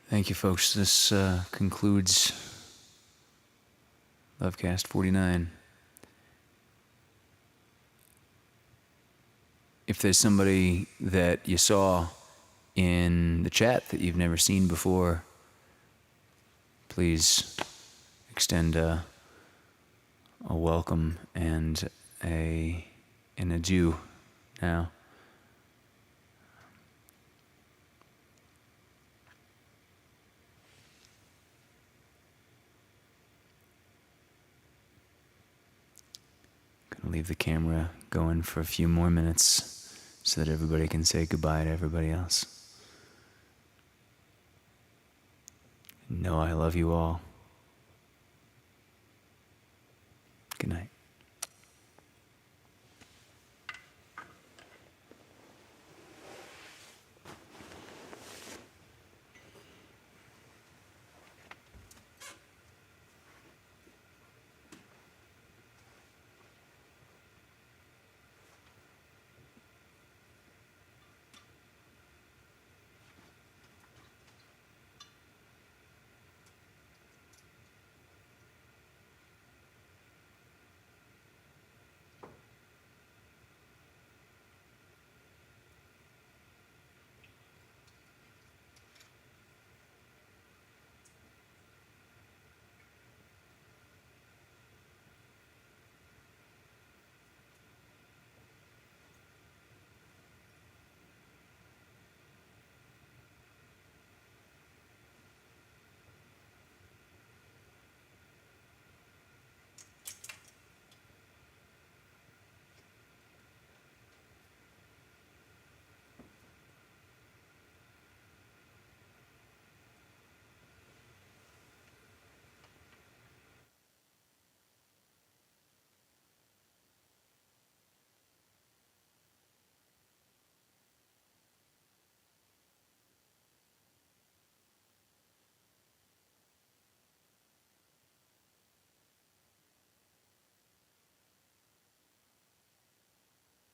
Thank you, folks. This concludes LoveCAST 49. If there's somebody that you saw in the chat that you've never seen before, please extend a welcome and an adieu now. Gonna leave the camera going for a few more minutes so that everybody can say goodbye to everybody else. Know I love you all. Good night.